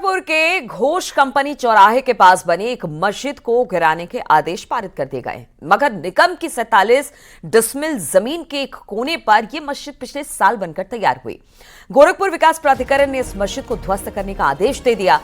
गोरखपुर के घोष कंपनी चौराहे के पास बनी एक मस्जिद को गिराने के आदेश पारित कर दिए गए, मगर निगम की 47 डिसमिल जमीन के एक कोने पर यह मस्जिद पिछले साल बनकर तैयार हुई। गोरखपुर विकास प्राधिकरण ने इस मस्जिद को ध्वस्त करने का आदेश दे दिया।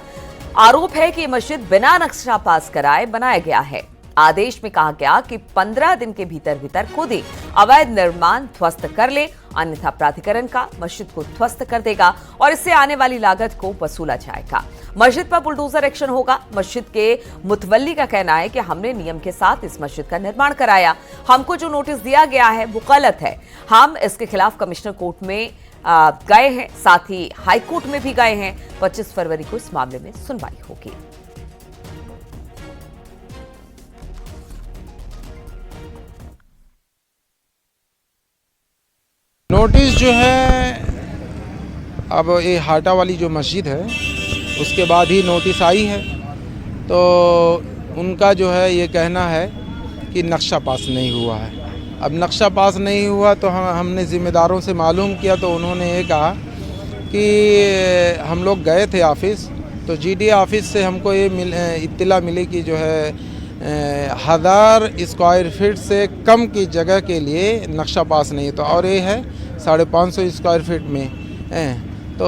आरोप है कि यह मस्जिद बिना नक्शा पास कराए बनाया गया है। आदेश में कहा गया कि 15 दिन के भीतर खुद ही अवैध निर्माण ध्वस्त कर ले, अन्यथा प्राधिकरण का मस्जिद को ध्वस्त कर देगा और इससे आने वाली लागत को वसूला जाएगा। मस्जिद पर बुलडोजर एक्शन होगा। मस्जिद के मुतवल्ली का कहना है कि हमने नियम के साथ इस मस्जिद का निर्माण कराया, हमको जो नोटिस दिया गया है वो गलत है। हम इसके खिलाफ कमिश्नर कोर्ट में गए हैं, साथ ही हाई कोर्ट में भी गए हैं। 25 फरवरी को इस मामले में सुनवाई होगी। नोटिस जो है, अब ये हाटा वाली जो मस्जिद है उसके बाद ही नोटिस आई है, तो उनका जो है ये कहना है कि नक्शा पास नहीं हुआ है। अब नक्शा पास नहीं हुआ तो हमने ज़िम्मेदारों से मालूम किया, तो उन्होंने ये कहा कि हम लोग गए थे ऑफिस, तो जीडी ऑफिस से हमको ये इत्तला मिली कि जो है 1000 स्क्वायर फीट से कम की जगह के लिए नक्शा पास नहीं, तो और ये है 550 स्क्वायर फीट में तो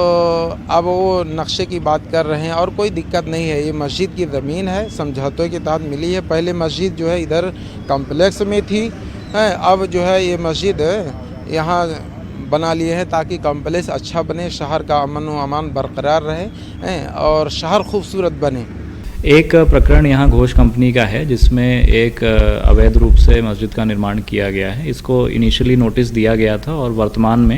अब वो नक्शे की बात कर रहे हैं और कोई दिक्कत नहीं है। ये मस्जिद की ज़मीन है, समझौते के तहत मिली है। पहले मस्जिद जो है इधर कॉम्प्लेक्स में थी, अब जो है ये मस्जिद यहाँ बना लिए हैं ताकि कॉम्प्लेक्स अच्छा बने, शहर का अमन व अमान बरकरार रहे और शहर खूबसूरत बने। एक प्रकरण यहाँ घोष कंपनी का है जिसमें एक अवैध रूप से मस्जिद का निर्माण किया गया है। इसको इनिशियली नोटिस दिया गया था और वर्तमान में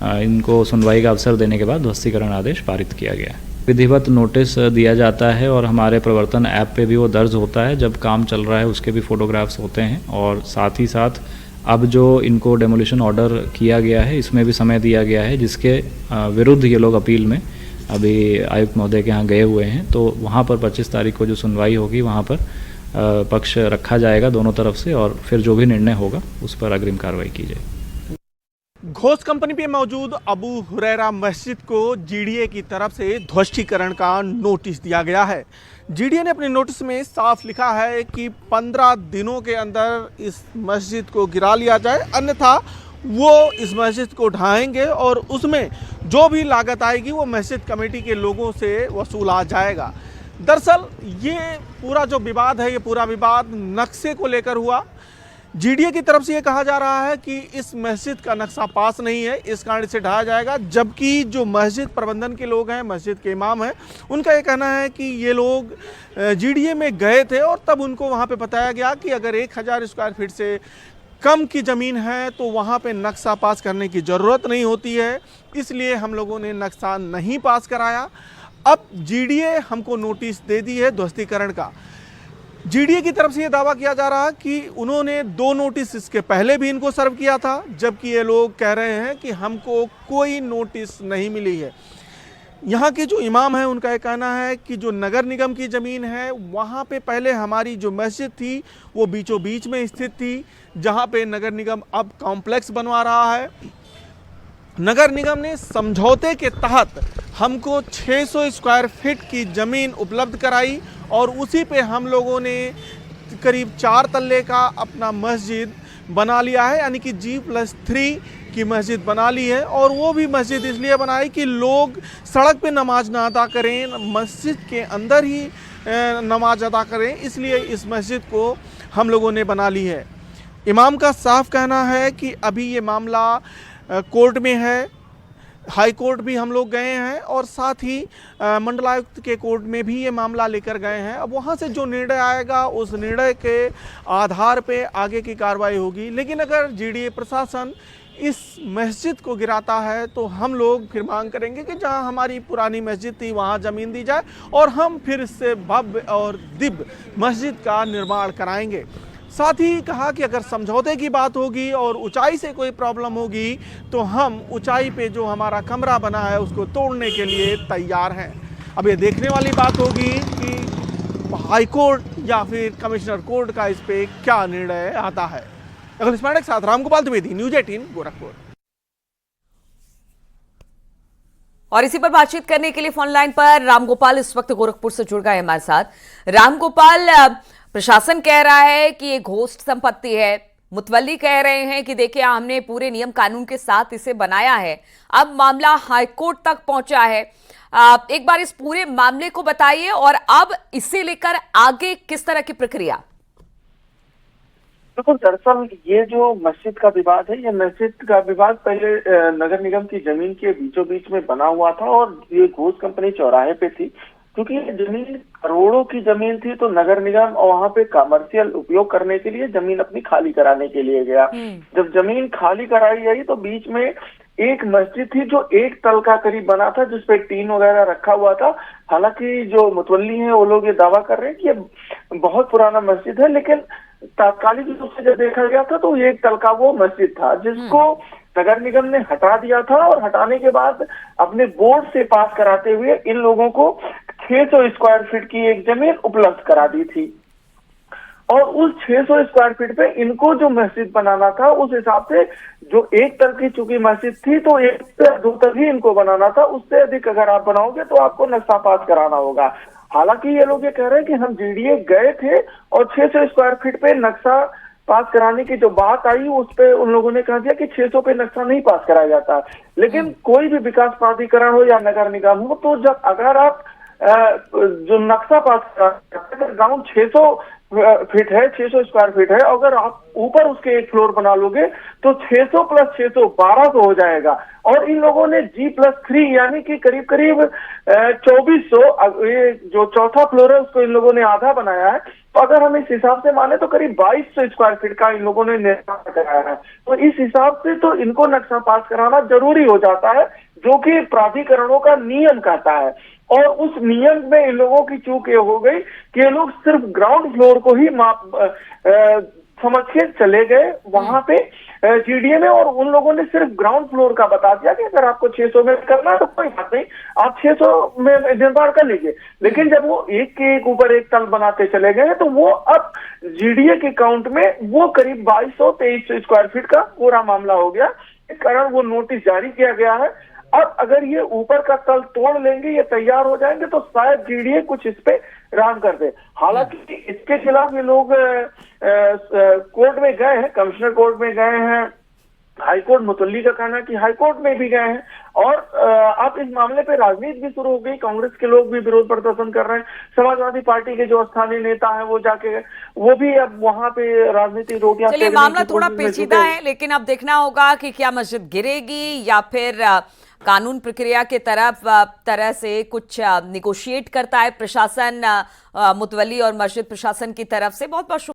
इनको सुनवाई का अवसर देने के बाद ध्वस्तीकरण आदेश पारित किया गया है। विधिवत नोटिस दिया जाता है और हमारे प्रवर्तन ऐप पे भी वो दर्ज होता है। जब काम चल रहा है उसके भी फोटोग्राफ्स होते हैं और साथ ही साथ अब जो इनको डेमोलिशन ऑर्डर किया गया है इसमें भी समय दिया गया है, जिसके विरुद्ध ये लोग अपील में अभी आयुक्त महोदय के यहाँ गए हुए हैं। तो वहाँ पर 25 तारीख को जो सुनवाई होगी वहाँ पर पक्ष रखा जाएगा दोनों तरफ से और फिर जो भी निर्णय होगा उस पर अग्रिम कार्रवाई की जाएगी। घोष कंपनी पे मौजूद अबू हुरैरा मस्जिद को जीडीए की तरफ से ध्वस्तीकरण का नोटिस दिया गया है। जीडीए ने अपने नोटिस में साफ लिखा है कि 15 दिनों के अंदर इस मस्जिद को गिरा लिया जाए, अन्यथा वो इस मस्जिद को ढाएंगे और उसमें जो भी लागत आएगी वो मस्जिद कमेटी के लोगों से वसूला जाएगा। दरअसल ये पूरा जो विवाद है, ये पूरा विवाद नक्शे को लेकर हुआ। जीडीए की तरफ से ये कहा जा रहा है कि इस मस्जिद का नक्शा पास नहीं है, इस कारण इसे ढाया जाएगा, जबकि जो मस्जिद प्रबंधन के लोग हैं, मस्जिद के इमाम हैं, उनका ये कहना है कि ये लोग जीडीए में गए थे और तब उनको वहाँ पे बताया गया कि अगर 1000 स्क्वायर फीट से कम की ज़मीन है तो वहाँ पे नक्शा पास करने की ज़रूरत नहीं होती है, इसलिए हम लोगों ने नक्शा नहीं पास कराया। अब जीडीए हमको नोटिस दे दी है ध्वस्तीकरण का। जीडीए की तरफ से ये दावा किया जा रहा है कि उन्होंने 2 नोटिस इसके पहले भी इनको सर्व किया था, जबकि ये लोग कह रहे हैं कि हमको कोई नोटिस नहीं मिली है। यहाँ के जो इमाम हैं उनका ये कहना है कि जो नगर निगम की ज़मीन है वहाँ पे पहले हमारी जो मस्जिद थी वो बीचों बीच में स्थित थी, जहाँ पे नगर निगम अब कॉम्प्लेक्स बनवा रहा है। नगर निगम ने समझौते के तहत हमको 600 स्क्वायर फीट की ज़मीन उपलब्ध कराई और उसी पे हम लोगों ने करीब 4 तल्ले का अपना मस्जिद बना लिया है, यानी कि G+3 की मस्जिद बना ली है। और वो भी मस्जिद इसलिए बनाई कि लोग सड़क पे नमाज ना अदा करें, मस्जिद के अंदर ही नमाज अदा करें, इसलिए इस मस्जिद को हम लोगों ने बना ली है। इमाम का साफ कहना है कि अभी ये मामला कोर्ट में है, हाई कोर्ट भी हम लोग गए हैं और साथ ही मंडलायुक्त के कोर्ट में भी ये मामला लेकर गए हैं। अब वहाँ से जो निर्णय आएगा उस निर्णय के आधार पे आगे की कार्रवाई होगी। लेकिन अगर जीडीए प्रशासन इस मस्जिद को गिराता है तो हम लोग फिर मांग करेंगे कि जहां हमारी पुरानी मस्जिद थी वहां ज़मीन दी जाए और हम फिर इससे भव्य और दिव्य मस्जिद का निर्माण कराएंगे। साथ ही कहा कि अगर समझौते की बात होगी और ऊंचाई से कोई प्रॉब्लम होगी तो हम ऊंचाई पे जो हमारा कमरा बना है उसको तोड़ने के लिए तैयार हैं। अब ये देखने वाली बात होगी कि हाई कोर्ट या फिर कमिश्नर कोर्ट का इस पे क्या निर्णय आता है। अखिल स्मार्ट के साथ रामगोपाल द्विवेदी, न्यूज़ 18 गोरखपुर। और इसी पर बातचीत करने के लिए फोन लाइन पर रामगोपाल इस वक्त गोरखपुर से जुड़ गए हमारे साथ। रामगोपाल, प्रशासन कह रहा है कि ये घोस्ट संपत्ति है, मुतवल्ली कह रहे हैं कि देखिए हमने पूरे नियम कानून के साथ इसे बनाया है, अब मामला हाईकोर्ट तक पहुंचा है। एक बार इस पूरे मामले को बताइए और अब इसे लेकर आगे किस तरह की प्रक्रिया? देखो, दरअसल ये जो मस्जिद का विवाद है, ये मस्जिद का विवाद पहले नगर निगम की जमीन के बीचों बीच में बना हुआ था और ये घोष कंपनी चौराहे पे थी। क्योंकि ये जमीन करोड़ों की जमीन थी, तो नगर निगम और वहाँ पे कमर्शियल उपयोग करने के लिए जमीन अपनी खाली कराने के लिए गया। जब जमीन खाली कराई गई तो बीच में एक मस्जिद थी जो एक तल का करीब बना था, जिसपे टीन वगैरह रखा हुआ था। हालांकि जो मुतवल्ली हैं वो लोग ये दावा कर रहे हैं कि ये बहुत पुराना मस्जिद है, लेकिन तात्कालिक रूप से जब देखा गया था तो एक तल का वो मस्जिद था, जिसको नगर निगम ने हटा दिया था। और हटाने के बाद अपने बोर्ड से पास कराते हुए इन लोगों को 600 स्क्वायर फीट की एक जमीन उपलब्ध करा दी थी। और उस 600 स्क्वायर फीट पे इनको जो मस्जिद बनाना था, उस हिसाब से जो एक तल की चूंकि मस्जिद थी तो एक से दो तल ही इनको बनाना था। उससे अधिक अगर आप बनाओगे तो आपको नक्शा पास कराना होगा। हालांकि ये लोग ये कह रहे हैं कि हम जीडीए गए थे और 600 स्क्वायर फीट पे नक्शा पास कराने की जो बात आई, उस पे उन लोगों ने कह दिया कि 600 पे नक्शा नहीं पास कराया जाता। लेकिन कोई भी विकास प्राधिकरण हो या नगर निगम हो, तो जब अगर आप जो नक्शा पास करा, ग्राउंड 600 फीट है, 600 स्क्वायर फीट है, अगर आप ऊपर उसके एक फ्लोर बना लोगे तो 600 प्लस 600 1200 हो जाएगा। और इन लोगों ने G+3 यानी कि करीब करीब 2400, ये जो चौथा फ्लोर है उसको इन लोगों ने आधा बनाया है। तो अगर हम इस हिसाब से माने तो करीब 2200 स्क्वायर फीट का इन लोगों ने निर्माण कराया है। तो इस हिसाब से तो इनको नक्शा पास कराना जरूरी हो जाता है, जो कि प्राधिकरणों का नियम कहता है। और उस नियम में इन लोगों की चूक ये हो गई कि ये लोग सिर्फ ग्राउंड फ्लोर को ही समझ के चले गए वहां पे जीडीए में, और उन लोगों ने सिर्फ ग्राउंड फ्लोर का बता दिया कि अगर आपको 600 में करना है तो कोई बात नहीं, आप 600 में निर्माण कर लीजिए। लेकिन जब वो एक के एक ऊपर एक तल बनाते चले गए तो वो अब जीडीए के काउंट में वो करीब 2200-2300 स्क्वायर फीट का पूरा मामला हो गया। इस कारण वो नोटिस जारी किया गया है। अब अगर ये ऊपर का तल तोड़ लेंगे, ये तैयार हो जाएंगे, तो शायद जीडीए कुछ इस पे राम कर दे। हालांकि इसके खिलाफ ये लोग कोर्ट में गए हैं, कमिश्नर कोर्ट में गए हैं, हाईकोर्ट, मुतवल्ली का कहना है कि हाईकोर्ट में भी गए हैं। और अब इस मामले पे राजनीति भी शुरू हो गई। कांग्रेस के लोग भी विरोध प्रदर्शन कर रहे हैं। समाजवादी पार्टी के जो स्थानीय नेता हैं वो जाके वो भी अब वहां पे राजनीतिक रोटियां। चलिए, मामला थोड़ा पेचीदा है, लेकिन अब देखना होगा कि क्या मस्जिद गिरेगी या फिर कानून प्रक्रिया के तरह से कुछ निगोशिएट करता है प्रशासन, मुतवल्ली और मस्जिद प्रशासन की तरफ से। बहुत बहुत